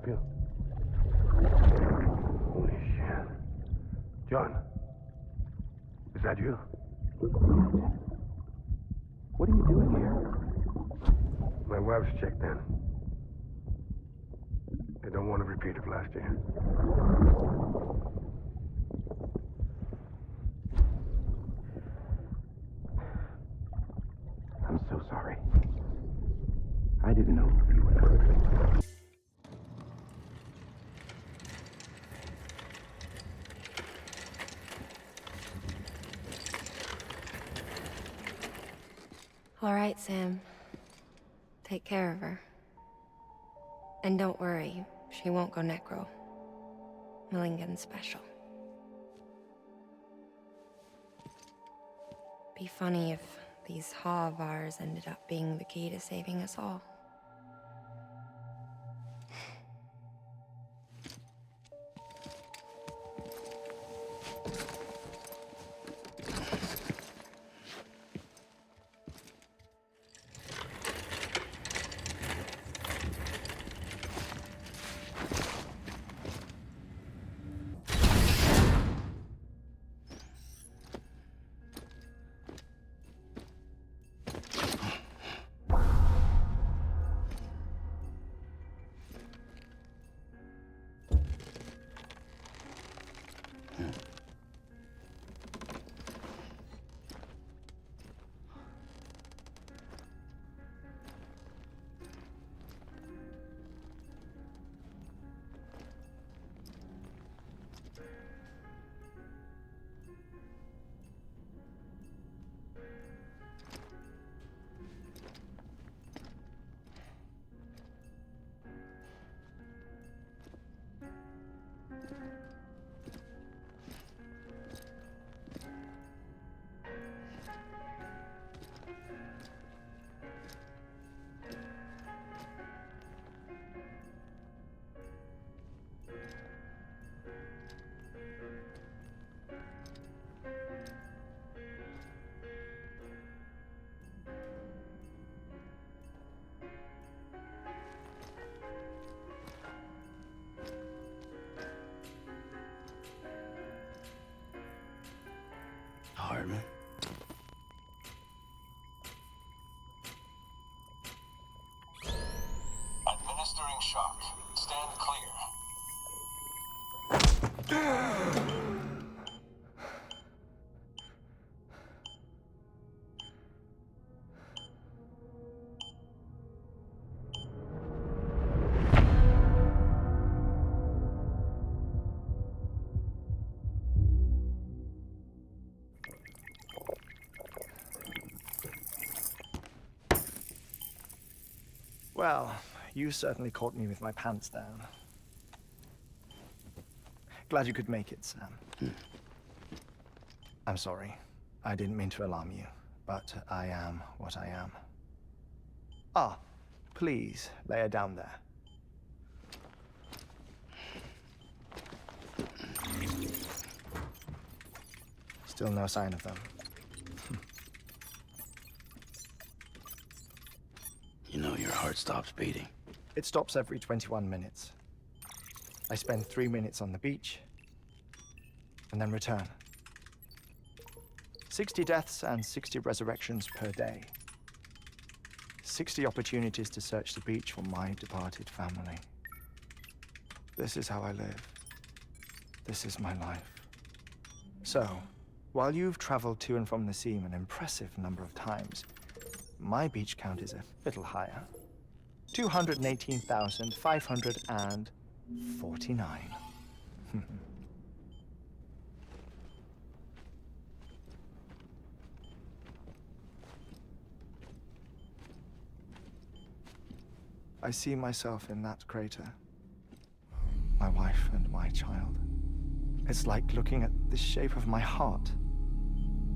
help you? Holy shit. John, is that you? What are you doing here? My wife's checked in. They don't want a repeat of last year. I'm so sorry. I didn't know you were perfect. All right, Sam. Take care of her. And don't worry, she won't go necro. Millingen's special. Be funny if these Ha of ours ended up being the key to saving us all. Heartman. Administering shock. Stand clear. Well, you certainly caught me with my pants down. Glad you could make it, Sam. I'm sorry. I didn't mean to alarm you, but I am what I am. Ah, please, lay her down there. Still no sign of them. You know your heart stops beating. It stops every 21 minutes. I spend 3 minutes on the beach, and then return. 60 deaths and 60 resurrections per day. 60 opportunities to search the beach for my departed family. This is how I live. This is my life. So, while you've traveled to and from the scene an impressive number of times, my beach count is a little higher. 218,549. I see myself in that crater. My wife and my child. It's like looking at the shape of my heart.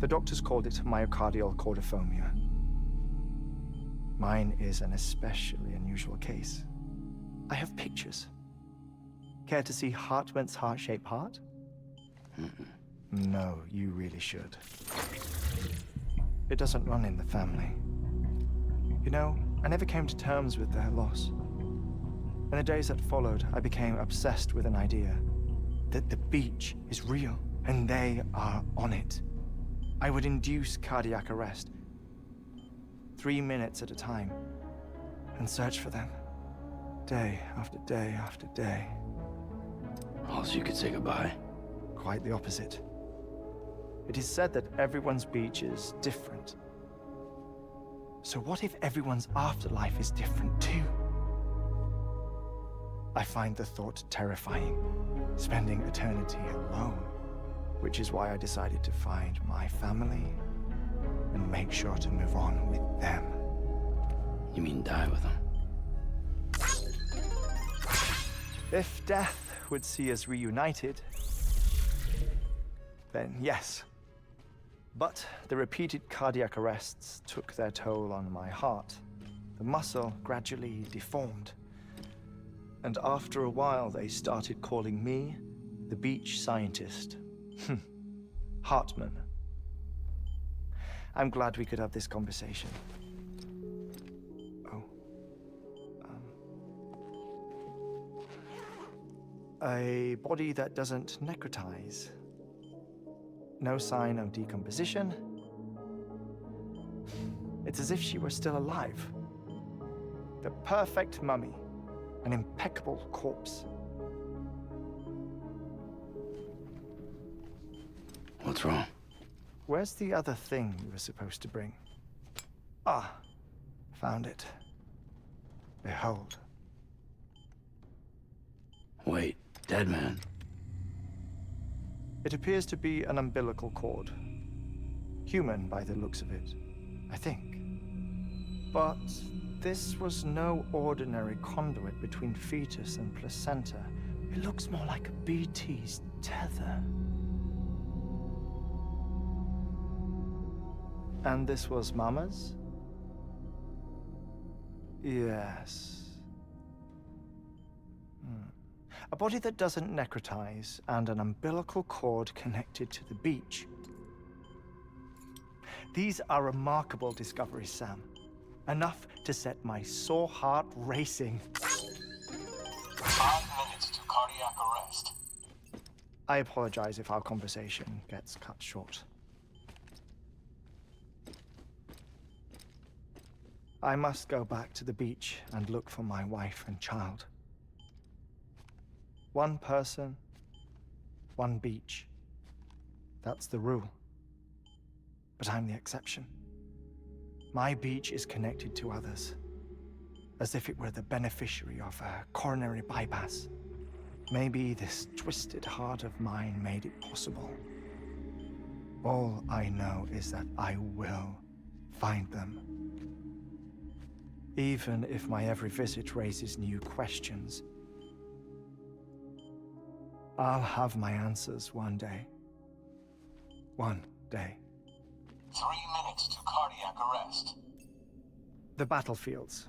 The doctors called it myocardial cordiformia. Mine is an especially unusual case. I have pictures. Care to see Heartman's heart-shaped heart? No, you really should. It doesn't run in the family. You know, I never came to terms with their loss. In the days that followed, I became obsessed with an idea that the beach is real and they are on it. I would induce cardiac arrest, 3 minutes at a time, and search for them, day after day after day. Oh, so you could say goodbye? Quite the opposite. It is said that everyone's beach is different. So what if everyone's afterlife is different too? I find the thought terrifying, spending eternity alone, which is why I decided to find my family and make sure to move on with them. You mean die with them? If death would see us reunited, then yes. But the repeated cardiac arrests took their toll on my heart. The muscle gradually deformed. And after a while, they started calling me the beach scientist. Heartman. I'm glad we could have this conversation. Oh. A body that doesn't necrotize. No sign of decomposition. It's as if she were still alive. The perfect mummy. An impeccable corpse. What's wrong? Where's the other thing you were supposed to bring? Ah, found it. Behold. Wait, dead man? It appears to be an umbilical cord. Human by the looks of it, I think. But this was no ordinary conduit between fetus and placenta. It looks more like a BT's tether. And this was Mama's? Yes. A body that doesn't necrotize and an umbilical cord connected to the beach. These are remarkable discoveries, Sam. Enough to set my sore heart racing. 5 minutes to cardiac arrest. I apologize if our conversation gets cut short. I must go back to the beach and look for my wife and child. One person, one beach. That's the rule. But I'm the exception. My beach is connected to others, as if it were the beneficiary of a coronary bypass. Maybe this twisted heart of mine made it possible. All I know is that I will find them. Even if my every visit raises new questions, I'll have my answers one day. One day. 3 minutes to cardiac arrest. The battlefields.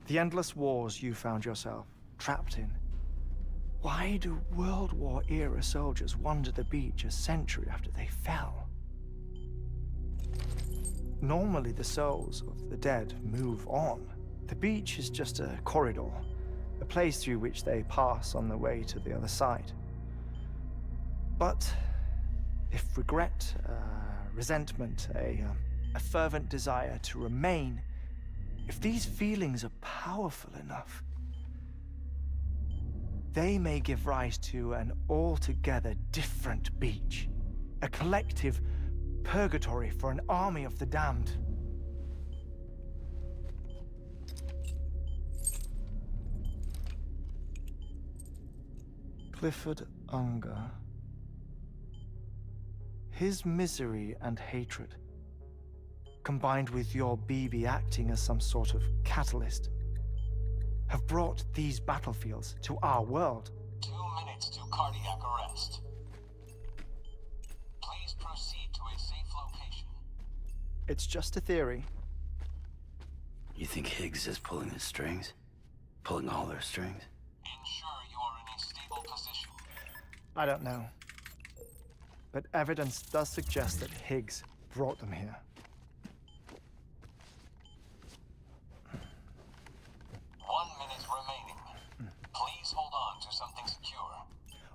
The endless wars you found yourself trapped in. Why do World War era soldiers wander the beach a century after they fell? Normally the souls of the dead move on. The beach is just a corridor, a place through which they pass on the way to the other side. But if regret, resentment, a fervent desire to remain, if these feelings are powerful enough, they may give rise to an altogether different beach, a collective purgatory for an army of the damned. Clifford Unger. His misery and hatred, combined with your BB acting as some sort of catalyst, have brought these battlefields to our world. 2 minutes to cardiac arrest. Please proceed to a safe location. It's just a theory. You think Higgs is pulling the strings? Pulling all their strings? Ensure you are in a stable position. I don't know. But evidence does suggest that Higgs brought them here. 1 minute remaining.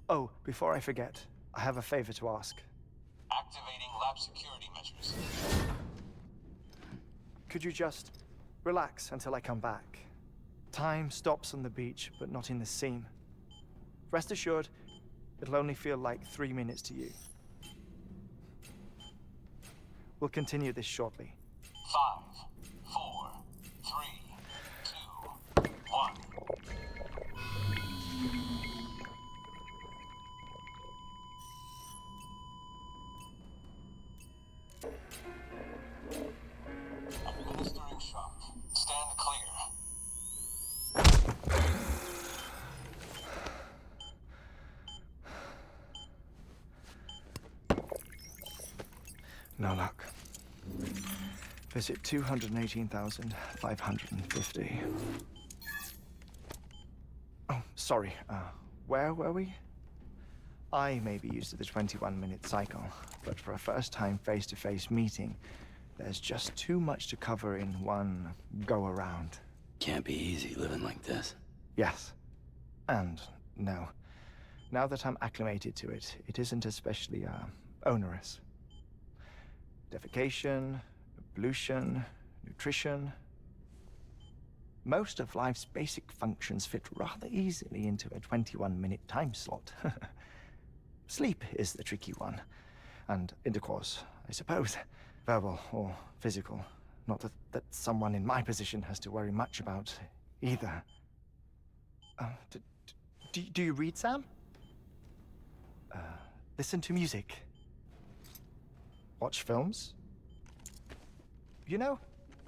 Oh, before I forget, I have a favor to ask. Activating lab security measures. Could you just relax until I come back? Time stops on the beach, but not in the scene. Rest assured, it'll only feel like 3 minutes to you. We'll continue this shortly. 5, 4, 3, 2, 1. Administering shock. Stand clear. No luck. Visit 218,550. Oh, sorry. Where were we? I may be used to the 21-minute cycle, but for a first-time face-to-face meeting, there's just too much to cover in one go-around. Can't be easy living like this. Yes. And no. Now that I'm acclimated to it, it isn't especially, onerous. Defecation, ablution, nutrition. Most of life's basic functions fit rather easily into a 21-minute time slot. Sleep is the tricky one. And intercourse, I suppose. Verbal or physical. Not that someone in my position has to worry much about either. Do you read, Sam? Listen to music. Watch films? You know,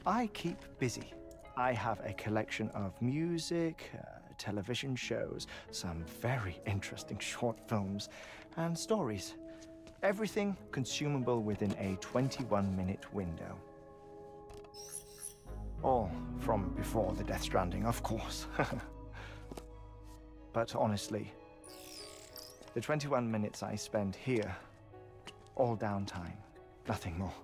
I keep busy. I have a collection of music, television shows, some very interesting short films, and stories. Everything consumable within a 21-minute window. All from before the Death Stranding, of course. But honestly, the 21 minutes I spend here, all downtime, nothing more.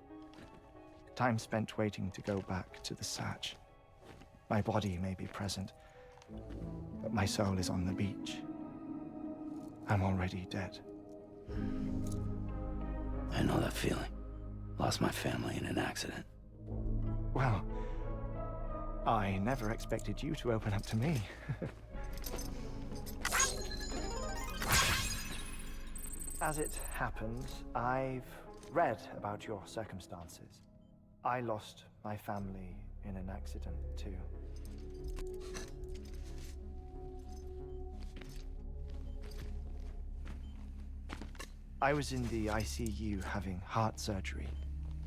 Time spent waiting to go back to the search. My body may be present, but my soul is on the beach. I'm already dead. I know that feeling. Lost my family in an accident. Well, I never expected you to open up to me. As it happens, I've read about your circumstances. I lost my family in an accident, too. I was in the ICU having heart surgery,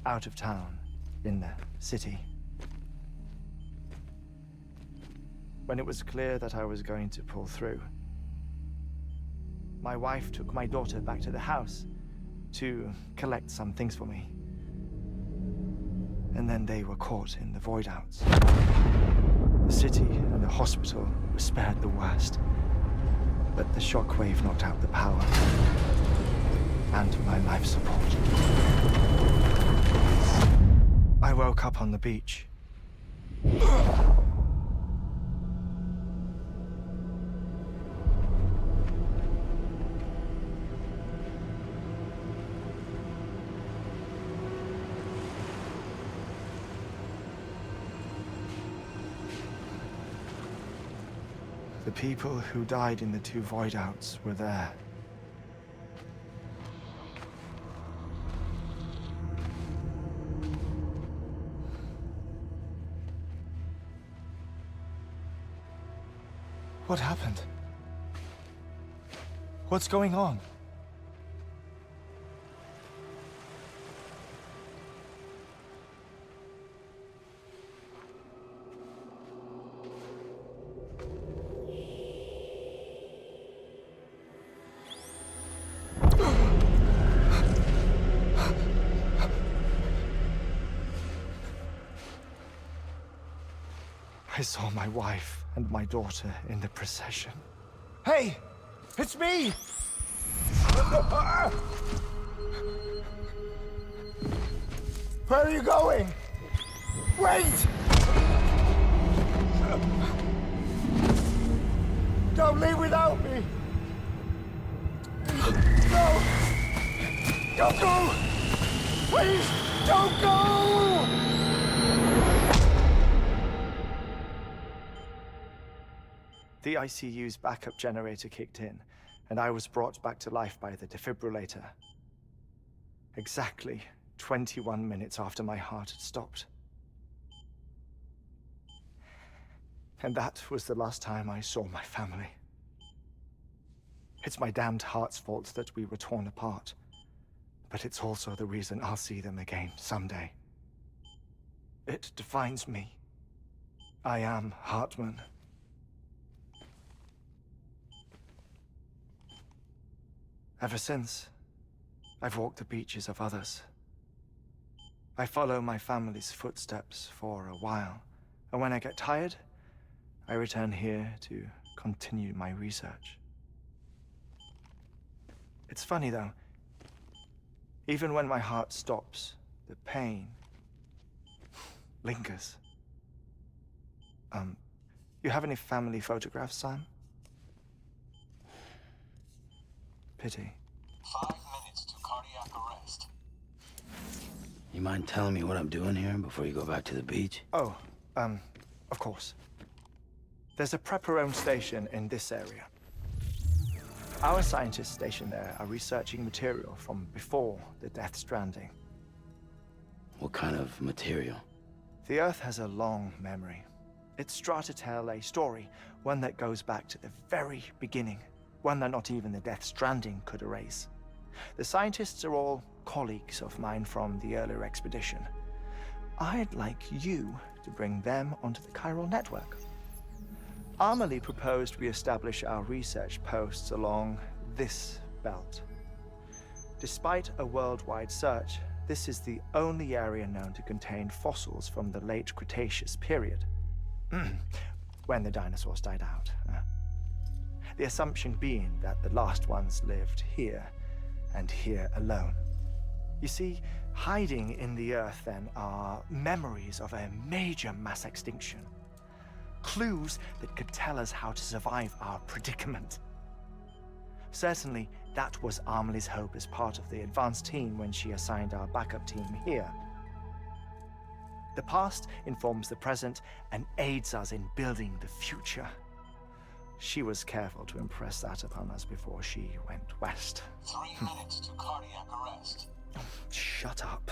out of town, in the city. When it was clear that I was going to pull through, my wife took my daughter back to the house to collect some things for me. And then they were caught in the void-outs. The city and the hospital were spared the worst, but the shockwave knocked out the power and my life support. I woke up on the beach. The people who died in the two void-outs were there. What happened? What's going on? I saw my wife and my daughter in the procession. Hey! It's me! Where are you going? Wait! Don't leave without me! Don't go! Please, don't go! The ICU's backup generator kicked in, and I was brought back to life by the defibrillator. Exactly 21 minutes after my heart had stopped. And that was the last time I saw my family. It's my damned heart's fault that we were torn apart, but it's also the reason I'll see them again someday. It defines me. I am Heartman. Ever since, I've walked the beaches of others. I follow my family's footsteps for a while, and when I get tired, I return here to continue my research. It's funny though, even when my heart stops, the pain lingers. You have any family photographs, Sam? Pity. 5 minutes to cardiac arrest. You mind telling me what I'm doing here before you go back to the beach? Oh, of course. There's a prep-your-own station in this area. Our scientists stationed there are researching material from before the Death Stranding. What kind of material? The Earth has a long memory. It's trying to tell a story, one that goes back to the very beginning, one that not even the Death Stranding could erase. The scientists are all colleagues of mine from the earlier expedition. I'd like you to bring them onto the chiral network. Amelie proposed we establish our research posts along this belt. Despite a worldwide search, this is the only area known to contain fossils from the late Cretaceous period, when the dinosaurs died out. The assumption being that the last ones lived here, and here alone. You see, hiding in the Earth then are memories of a major mass extinction. Clues that could tell us how to survive our predicament. Certainly, that was Amelie's hope as part of the advanced team when she assigned our backup team here. The past informs the present and aids us in building the future. She was careful to impress that upon us before she went west. 3 minutes to cardiac arrest. Shut up.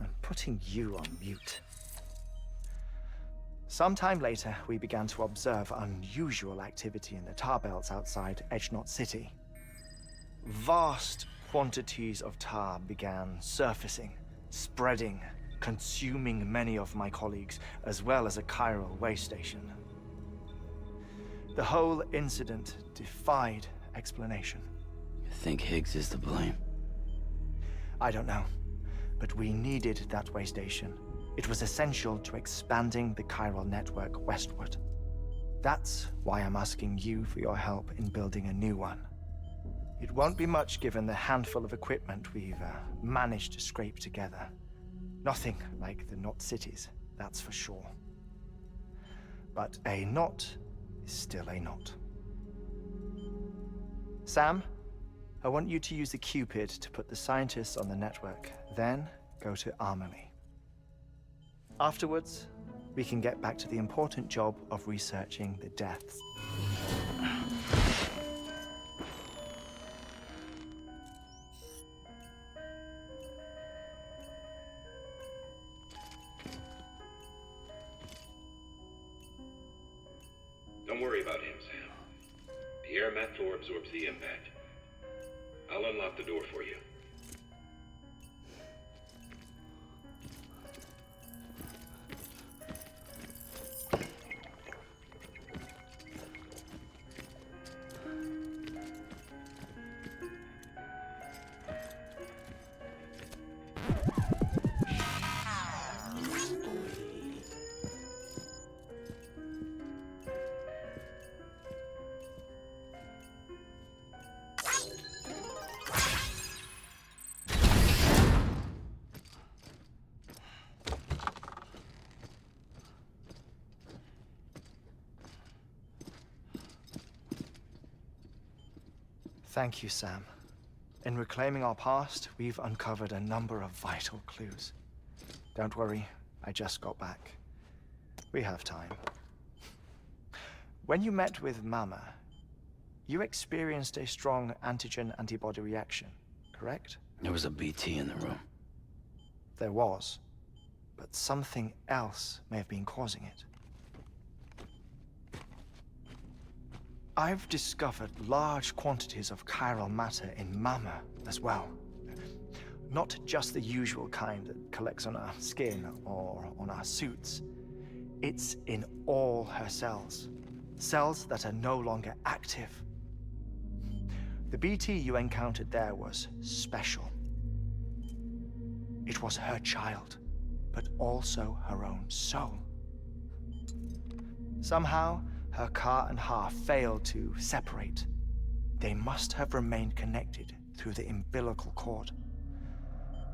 I'm putting you on mute. Sometime later, we began to observe unusual activity in the tar belts outside Edgenot City. Vast quantities of tar began surfacing, spreading, consuming many of my colleagues, as well as a chiral way station. The whole incident defied explanation. You think Higgs is to blame? I don't know, but we needed that way station. It was essential to expanding the chiral network westward. That's why I'm asking you for your help in building a new one. It won't be much given the handful of equipment we've managed to scrape together. Nothing like the knot cities, that's for sure. But a knot is still a knot. Sam, I want you to use the Cupid to put the scientists on the network, then go to Amelie. Afterwards, we can get back to the important job of researching the deaths. Don't worry about him, Sam. The air mat floor absorbs the impact. I'll unlock the door for you. Thank you, Sam. In reclaiming our past, we've uncovered a number of vital clues. Don't worry, I just got back. We have time. When you met with Mama, you experienced a strong antigen-antibody reaction, correct? There was a BT in the room. There was, but something else may have been causing it. I've discovered large quantities of chiral matter in Mama as well. Not just the usual kind that collects on our skin or on our suits. It's in all her cells. Cells that are no longer active. The BT you encountered there was special. It was her child, but also her own soul. Somehow, her car and half failed to separate. They must have remained connected through the umbilical cord.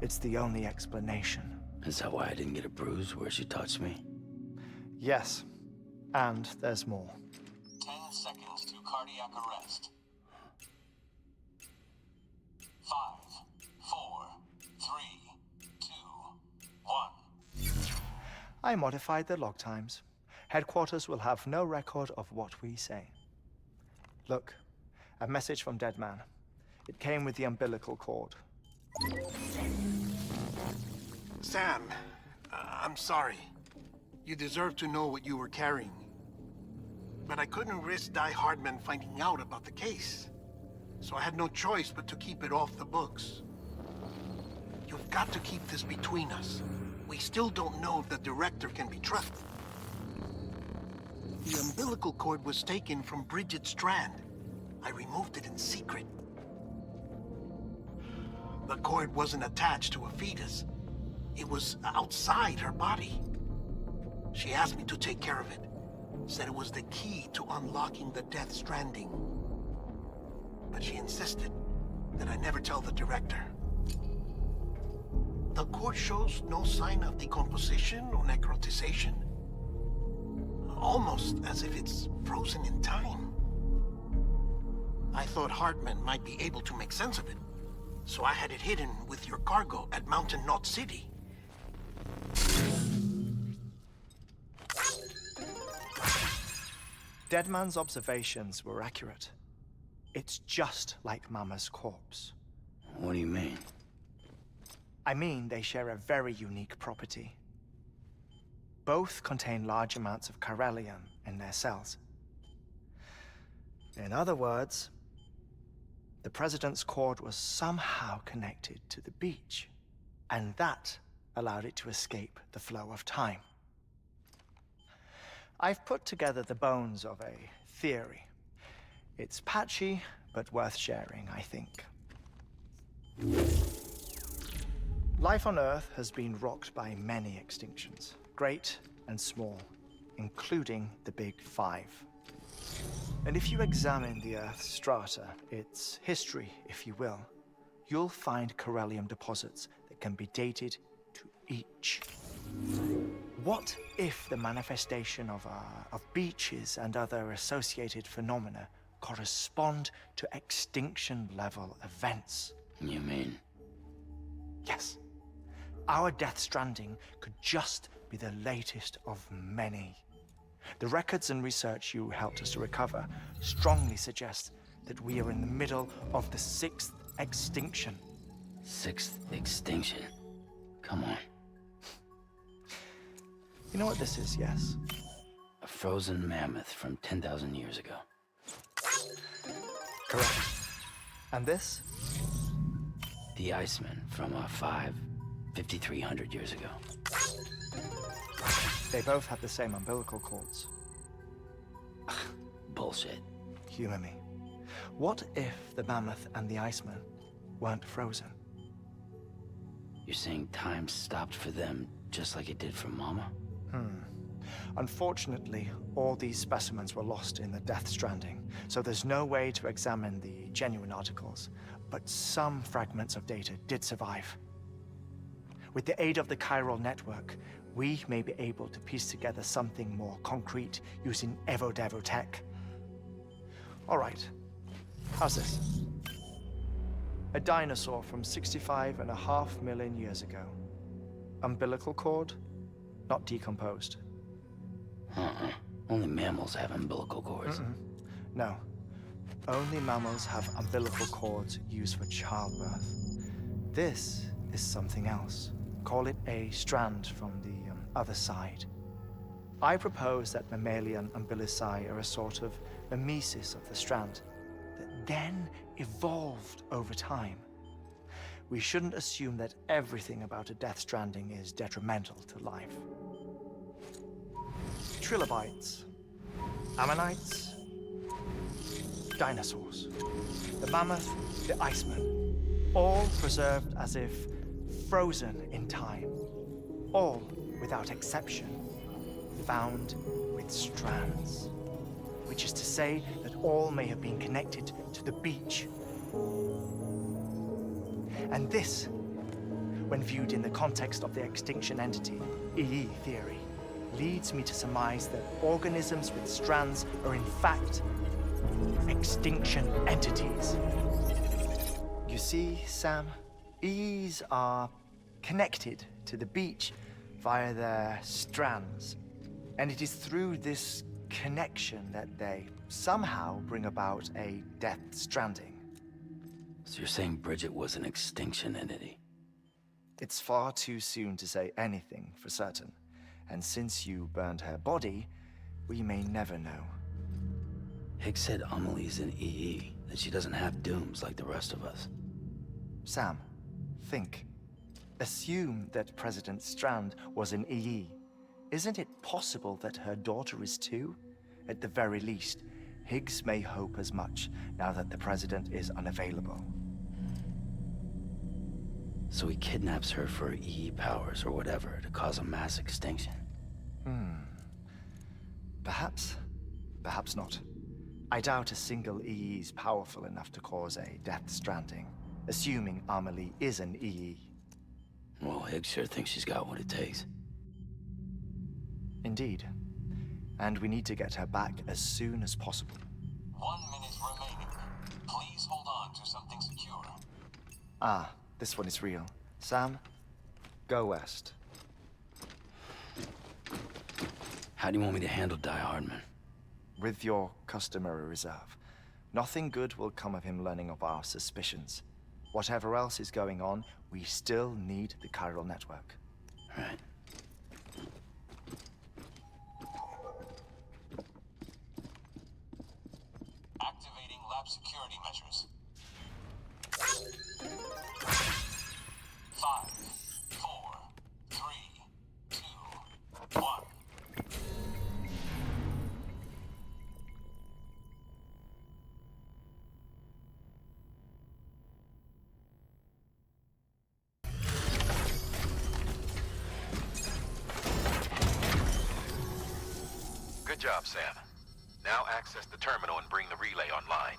It's the only explanation. Is that why I didn't get a bruise where she touched me? Yes, and there's more. 10 seconds to cardiac arrest. 5, 4, 3, 2, 1. I modified the log times. Headquarters will have no record of what we say. Look, a message from Dead Man. It came with the umbilical cord. Sam, I'm sorry. You deserve to know what you were carrying. But I couldn't risk Heartman finding out about the case. So I had no choice but to keep it off the books. You've got to keep this between us. We still don't know if the director can be trusted. The umbilical cord was taken from Bridget Strand. I removed it in secret. The cord wasn't attached to a fetus. It was outside her body. She asked me to take care of it. Said it was the key to unlocking the Death Stranding. But she insisted that I never tell the director. The cord shows no sign of decomposition or necrotization. Almost as if it's frozen in time. I thought Heartman might be able to make sense of it, so I had it hidden with your cargo at Mountain Knot City. Deadman's observations were accurate. It's just like Mama's corpse. What do you mean? I mean, they share a very unique property. Both contain large amounts of chiralium in their cells. In other words, the president's cord was somehow connected to the beach, and that allowed it to escape the flow of time. I've put together the bones of a theory. It's patchy, but worth sharing, I think. Life on Earth has been rocked by many extinctions, great and small, including the Big Five. And if you examine the Earth's strata, its history, if you will, you'll find chiralium deposits that can be dated to each. What if the manifestation of beaches and other associated phenomena correspond to extinction-level events? You mean? Yes. Our Death Stranding could just be the latest of many. The records and research you helped us to recover strongly suggest that we are in the middle of the 6th extinction. 6th extinction? Come on. You know what this is, yes? A frozen mammoth from 10,000 years ago. Correct. And this? The Iceman from 5,300 years ago. They both have the same umbilical cords. Bullshit. Humor me. What if the mammoth and the Iceman weren't frozen? You're saying time stopped for them just like it did for Mama? Unfortunately, all these specimens were lost in the Death Stranding, so there's no way to examine the genuine articles, but some fragments of data did survive. With the aid of the chiral network, we may be able to piece together something more concrete using Evo-Devo tech. All right, how's this? A dinosaur from 65.5 million years ago. Umbilical cord, not decomposed. Only mammals have umbilical cords. No. Only mammals have umbilical cords used for childbirth. This is something else. Call it a strand from the other side. I propose that mammalian umbilici are a sort of mimesis of the strand that then evolved over time. We shouldn't assume that everything about a death stranding is detrimental to life. Trilobites, ammonites, dinosaurs, the mammoth, the iceman, all preserved as if frozen in time, all, without exception, found with strands, which is to say that all may have been connected to the beach. And this, when viewed in the context of the extinction entity, EE theory, leads me to surmise that organisms with strands are in fact extinction entities. You see, Sam, EEs are connected to the beach via their strands. And it is through this connection that they somehow bring about a death stranding. So you're saying Bridget was an extinction entity? It's far too soon to say anything for certain. And since you burned her body, we may never know. Higgs said Amelie's an EE, that she doesn't have dooms like the rest of us. Sam, think. Assume that President Strand was an EE. Isn't it possible that her daughter is too? At the very least, Higgs may hope as much now that the president is unavailable. So he kidnaps her for EE powers or whatever to cause a mass extinction. Perhaps. Perhaps not. I doubt a single EE is powerful enough to cause a death stranding, assuming Amelie is an EE. Well, Higgs sure thinks she's got what it takes. Indeed. And we need to get her back as soon as possible. 1 minute remaining. Please hold on to something secure. Ah, this one is real. Sam, go west. How do you want me to handle Die Hardman? With your customary reserve. Nothing good will come of him learning of our suspicions. Whatever else is going on, we still need the chiral network. Right. Activating lab security measures. 5, 4, 3, 2, 1. Good job, Sam. Now access the terminal and bring the relay online.